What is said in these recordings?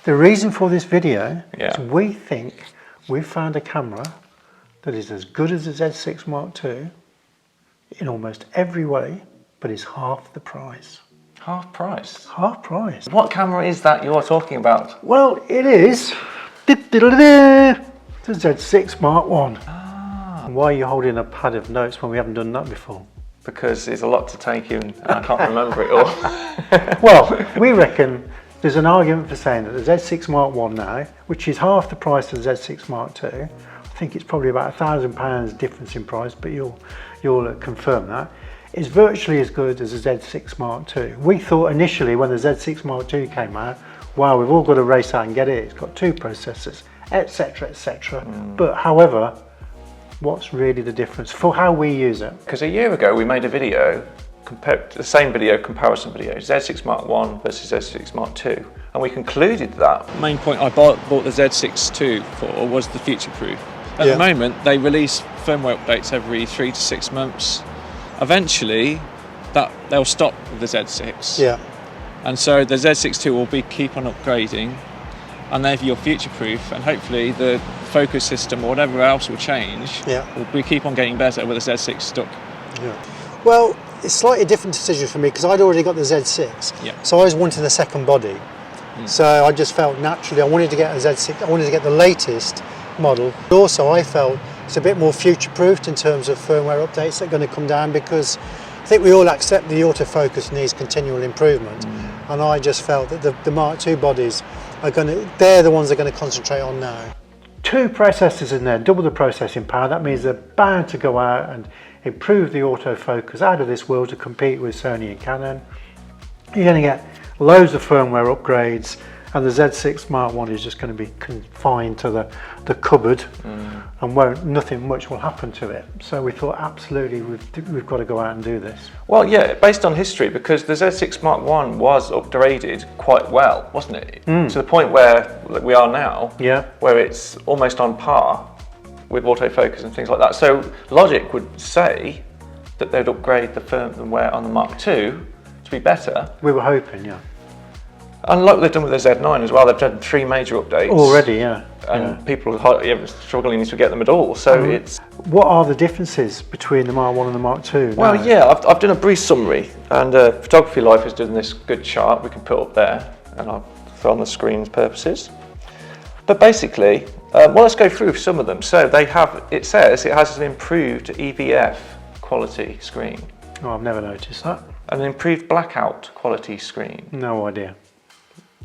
The reason for this video Yeah. is we think we've found a camera that is as good as the Z6 Mark II in almost every way, but is half the price. Half price? Half price. What camera is that you're talking about? Well, it is the Z6 Mark I. Ah. Why are you holding a pad of notes when we haven't done that before? Because there's a lot to take in and I can't remember it all. Well, we reckon there's an argument for saying that the Z6 Mark I now, which is half the price of the Z6 Mark II, I think it's probably about £1,000 difference in price, but you'll confirm that, is virtually as good as the Z6 Mark II. We thought initially when the Z6 Mark II came out, wow, we've all got to race out and get it. It's got 2 processors, etc, etc. But however, what's really the difference for how we use it? Because a year ago we made a video, the same video, comparison video, Z6 Mark I versus Z6 Mark II, and we concluded that. The main point I bought the Z6ii for was the future-proof. At the moment, they release firmware updates every 3 to 6 months. Eventually, they'll stop with the Z6. Yeah. And so the Z6ii will keep on upgrading, and therefore you're future-proof, and hopefully the focus system or whatever else will change. Yeah. Will keep on getting better with the Z6 stuck. Yeah. Well, it's a slightly different decision for me because I'd already got the Z6. Yeah. So I was wanting the second body. So I just felt naturally I wanted to get a Z6. I wanted to get the latest model. Also, I felt it's a bit more future-proofed in terms of firmware updates that are going to come down, because I think we all accept the autofocus needs continual improvement, and I just felt that the Mark II bodies they're the ones they're going to concentrate on now. 2 processors in there, double the processing power. That means they're bound to go out and improve the autofocus out of this world to compete with Sony and Canon. You're going to get loads of firmware upgrades, and the Z6 Mark I is just going to be confined to the cupboard, and nothing much will happen to it. So we thought absolutely we've got to go out and do this. Well, yeah, based on history, because the Z6 Mark I was upgraded quite well, wasn't it? To the point where we are now, where it's almost on par with autofocus and things like that. So logic would say that they'd upgrade the firmware on the Mark II to be better. We were hoping, yeah. And like they've done with the Z9 as well, they've done 3 major updates already, yeah. And people are struggling to get them at all. So it's. What are the differences between the Mark I and the Mark II? Well, yeah, I've done a brief summary, and Photography Life has done this good chart we can put up there, and I'll throw on the screen purposes. But basically, well, let's go through some of them. So it says it has an improved EVF quality screen. Oh, I've never noticed that. An improved blackout quality screen. No idea.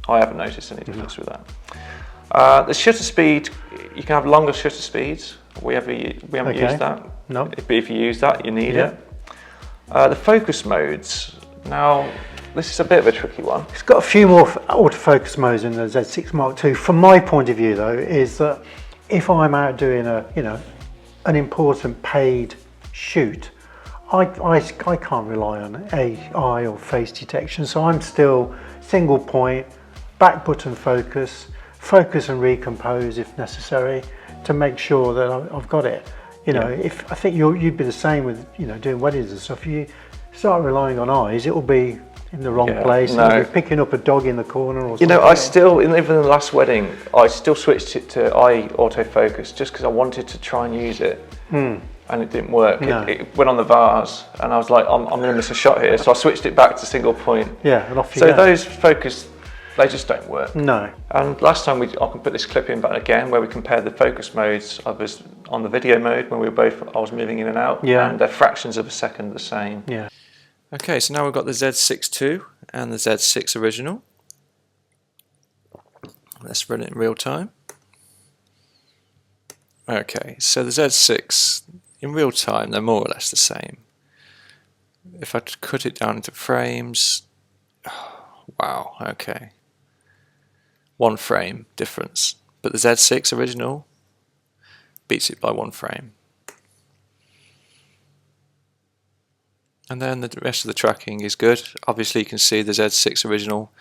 I haven't noticed any difference with that. The shutter speed, you can have longer shutter speeds. We haven't used that. No. If you use that, you need it. The focus modes. Now, this is a bit of a tricky one. It's got a few more autofocus modes in the Z6 Mark II. From my point of view, though, is that if I'm out doing an important paid shoot, I can't rely on AI or face detection, so I'm still single point, back button focus and recompose if necessary, to make sure that I've got it. If I think you'd be the same with doing weddings and stuff. If you start relying on eyes, it will be in the wrong place. No. You'll be picking up a dog in the corner or something. I still, even in the last wedding, I still switched it to eye autofocus just because I wanted to try and use it. And it didn't work. No. It went on the vase, and I was like, I'm going to miss a shot here. So I switched it back to single point. Yeah, and off you go. So those focus, they just don't work. No. And last time I can put this clip in back again where we compared the focus modes. I was on the video mode when I was moving in and out. Yeah. And they're fractions of a second the same. Yeah. Okay, so now we've got the Z6ii and the Z6 original. Let's run it in real time. Okay, so the Z6, in real time, they're more or less the same. If I cut it down into frames, wow, okay. 1 frame difference. But the Z6 original beats it by 1 frame. And then the rest of the tracking is good. Obviously you can see the Z6 original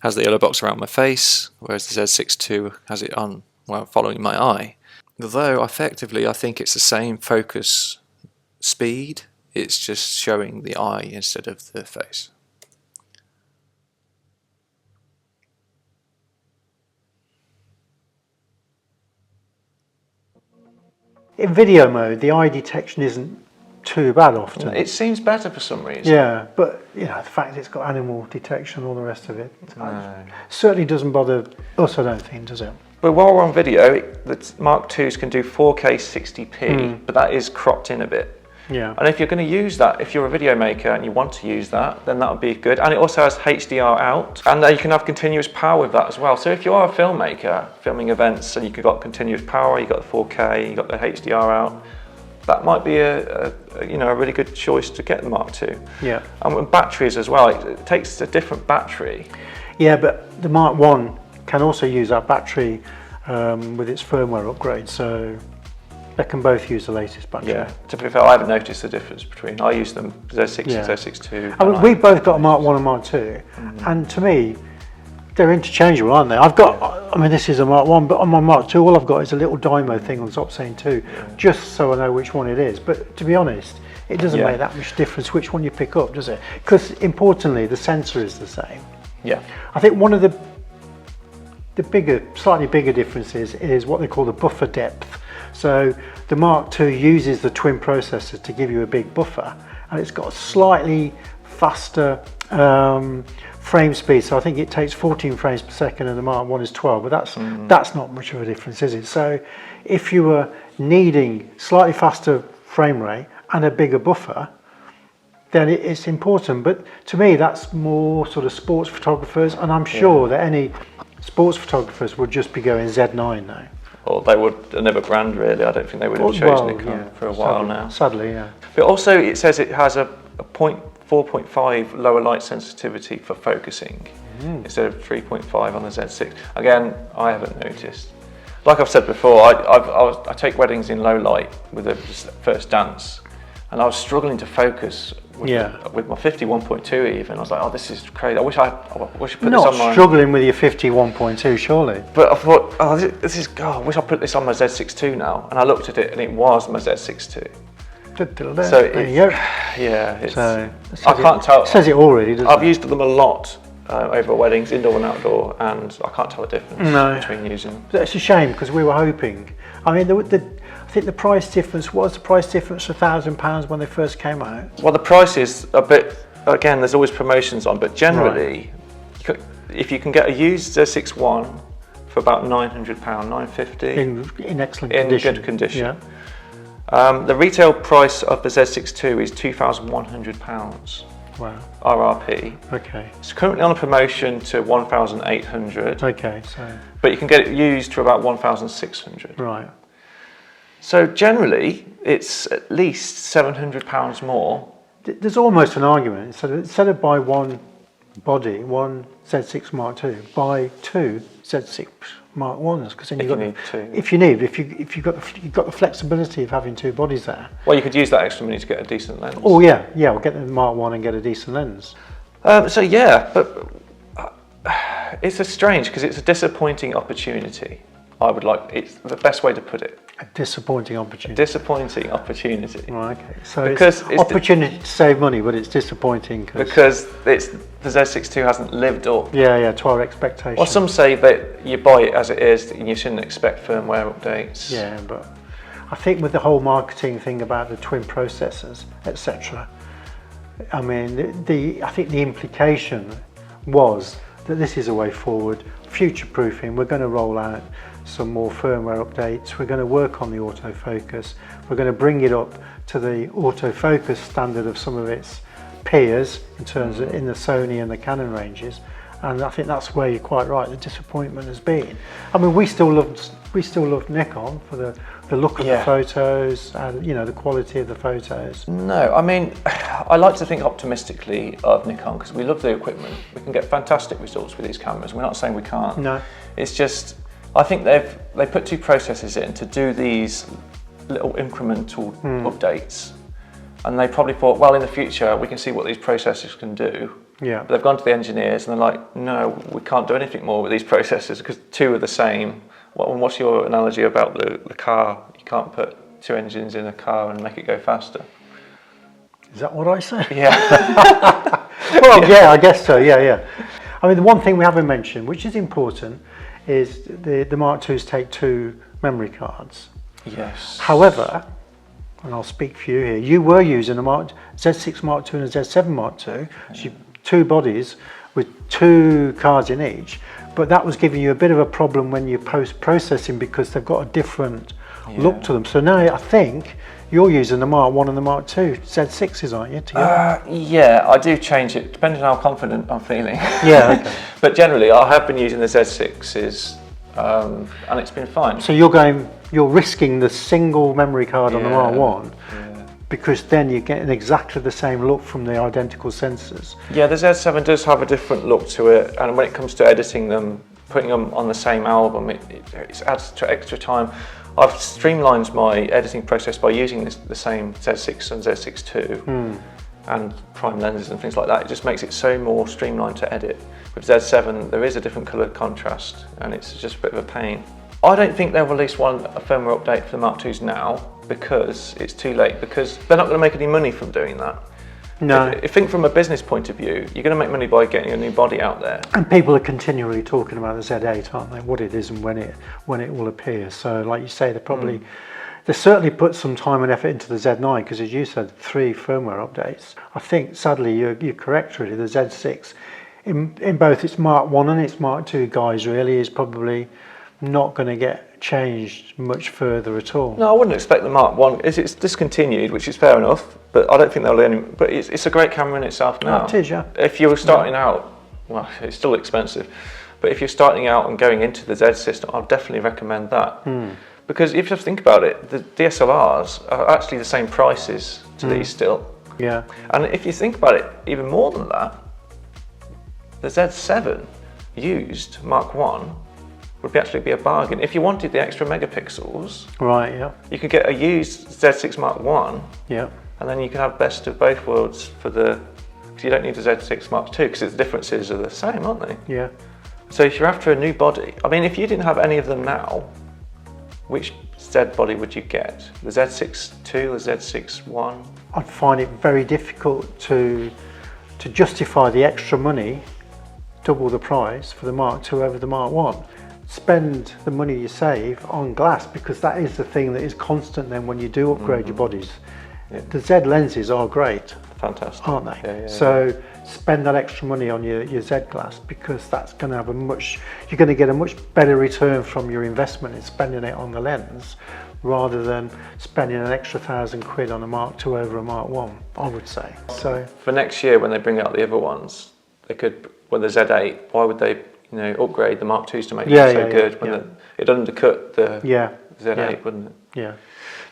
has the yellow box around my face, whereas the Z6ii has it on, well, following my eye. Although effectively I think it's the same focus speed, it's just showing the eye instead of the face. in video mode, the eye detection isn't too bad often. It seems better for some reason. Yeah, but the fact it's got animal detection and all the rest of it certainly doesn't bother us, I don't think, does it? But while we're on video, the Mark IIs can do 4K 60p, but that is cropped in a bit. Yeah. And if you're going to use that, if you're a video maker and you want to use that, then that would be good. And it also has HDR out, and you can have continuous power with that as well. So if you are a filmmaker, filming events, and you've got continuous power, you've got the 4K, you've got the HDR out, that might be a really good choice to get the Mark II. Yeah. And with batteries as well, it takes a different battery. Yeah, but the Mark I can also use that battery with its firmware upgrade, so they can both use the latest battery. Yeah, to be fair, I haven't noticed the difference between, I use them, Z6, Z6ii. I mean, we've both got a Mark I and Mark II, and to me, they're interchangeable, aren't they? This is a Mark I, but on my Mark II, all I've got is a little dymo thing on top saying 2, just so I know which one it is. But to be honest, it doesn't make that much difference which one you pick up, does it? Because importantly, the sensor is the same. Yeah. I think one of the slightly bigger differences is what they call the buffer depth. So the Mark II uses the twin processor to give you a big buffer, and it's got a slightly faster frame speed. So I think it takes 14 frames per second, and the Mark I is 12. But that's not much of a difference, is it? So if you were needing slightly faster frame rate and a bigger buffer, then it's important. But to me, that's more sort of sports photographers, and I'm sure that any sports photographers would just be going Z9 now. Or they would another brand, really. I don't think they would have chosen Nikon for a while now. Sadly, yeah. But also, it says it has a 4.5 lower light sensitivity for focusing instead of 3.5 on the Z6. Again, I haven't noticed. Like I've said before, I take weddings in low light with the first dance, and I was struggling to focus with my 51.2 even. I was like, oh, this is crazy. I wish I put this on my... Not struggling with your 51.2, surely. But I thought, I wish I put this on my Z6ii now. And I looked at it, and it was my Z6ii. So there you go. Yeah, I can't tell. It says it already, doesn't it? I've used them a lot over weddings, indoor and outdoor, and I can't tell the difference between using them. It's a shame, because we were hoping. I mean, I think the price difference was £1,000 when they first came out. Well, the price is a bit, again, there's always promotions on, but generally, if you can get a used Z6i for about £900, £950. In excellent condition. In good condition. Yeah. The retail price of the Z6ii is £2,100. Wow. RRP. Okay. It's currently on a promotion to 1,800. Okay, so. But you can get it used for about 1,600. Right. So generally, it's at least £700 more. There's almost an argument. So instead of buy one body, one Z6 Mark II, buy 2 Z6 Mark I's, because then you've got the flexibility of having 2 bodies there. Well, you could use that extra money to get a decent lens. Oh yeah, we'll get the Mark I and get a decent lens. But it's strange, because it's a disappointing opportunity. It's the best way to put it. A disappointing opportunity. Disappointing opportunity. Right, okay. So because it's opportunity to save money, but it's disappointing because the Z6ii hasn't lived up. To our expectations. Well, some say that you buy it as it is, and you shouldn't expect firmware updates. Yeah, but I think with the whole marketing thing about the twin processors, etc. I mean, I think the implication was that this is a way forward, future-proofing. We're going to roll out some more firmware updates. We're going to work on the autofocus. We're going to bring it up to the autofocus standard of some of its peers in terms of in the Sony and the Canon ranges. And I think that's where you're quite right. The disappointment has been. I mean, we still love Nikon for the look of the photos and the quality of the photos. No, I mean, I like to think optimistically of Nikon because we love the equipment. We can get fantastic results with these cameras. We're not saying we can't. No, it's just I think they put 2 processors in to do these little incremental updates, and they probably thought, well, in the future we can see what these processors can do. Yeah. But they've gone to the engineers and they're like, no, we can't do anything more with these processors because 2 are the same. What's your analogy about the car? You can't put 2 engines in a car and make it go faster. Is that what I say? Yeah. Well, yeah, I guess so. Yeah. I mean, the one thing we haven't mentioned, which is important, is the Mark IIs take 2 memory cards. Yes. However, and I'll speak for you here, you were using a Z6 Mark II and a Z7 Mark II, so two bodies with two cards in each, but that was giving you a bit of a problem when you're post-processing because they've got a different look to them. So now I think you're using the Mark I and the Mark II Z6s, aren't you? Yeah, I do change it depending on how confident I'm feeling. Yeah, okay. But generally, I have been using the Z6s, and it's been fine. So you're risking the single memory card on the Mark I, because then you're getting exactly the same look from the identical sensors. Yeah, the Z7 does have a different look to it, and when it comes to editing them, putting them on the same album, it adds extra time. I've streamlined my editing process by using the same Z6 and Z6 II and prime lenses and things like that. It just makes it so more streamlined to edit. With Z7, there is a different colour contrast, and it's just a bit of a pain. I don't think they'll release a firmware update for the Mark IIs now because it's too late, because they're not going to make any money from doing that. No. If think from a business point of view, you're going to make money by getting a new body out there. And people are continually talking about the Z8, aren't they? What it is and when it will appear. So, like you say, they certainly put some time and effort into the Z9 because, as you said, 3 firmware updates. I think, sadly, you're correct. Really, the Z6, in both its Mark I and its Mark II guise, really is probably not going to get changed much further at all. No, I wouldn't expect the Mark I. It's discontinued, which is fair enough, but I don't think they'll learn. But it's a great camera in itself now. It is, yeah. If you were starting out, well, it's still expensive, but if you're starting out and going into the Z system, I'd definitely recommend that. Because if you just think about it, the DSLRs are actually the same prices to these still. Yeah. And if you think about it, even more than that, the Z7 used Mark I would actually be a bargain. If you wanted the extra megapixels, right, yeah, you could get a used Z6 Mark I, yeah, and then you can have best of both worlds because you don't need a Z6 Mark II because the differences are the same, aren't they? Yeah. So if you're after a new body, I mean, if you didn't have any of them now, which Z body would you get? The Z6 II or Z6i? I'd find it very difficult to justify the extra money, double the price for the Mark II over the Mark I. Spend the money you save on glass, because that is the thing that is constant then when you do upgrade your bodies. Yeah. The Z lenses are great. Fantastic. Aren't they? Yeah, so spend that extra money on your Z glass, because that's going to have you're going to get a much better return from your investment in spending it on the lens, rather than spending an extra £1,000 on a Mark II over a Mark I would say. So for next year when they bring out the other ones, they could, with the Z8, why would they upgrade the Mark IIs to make them so good when it'd undercut the Z8, wouldn't it? Yeah.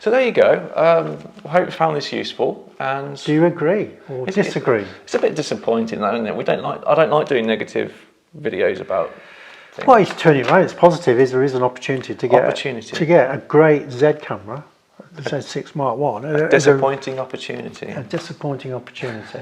So there you go. I hope you found this useful. And do you agree or disagree? It's a bit disappointing, that, isn't it? I don't like doing negative videos about things. Well, you turn it around. It's positive. There is an opportunity to get a great Z camera, the Z6 Mark I. A disappointing opportunity. A disappointing opportunity.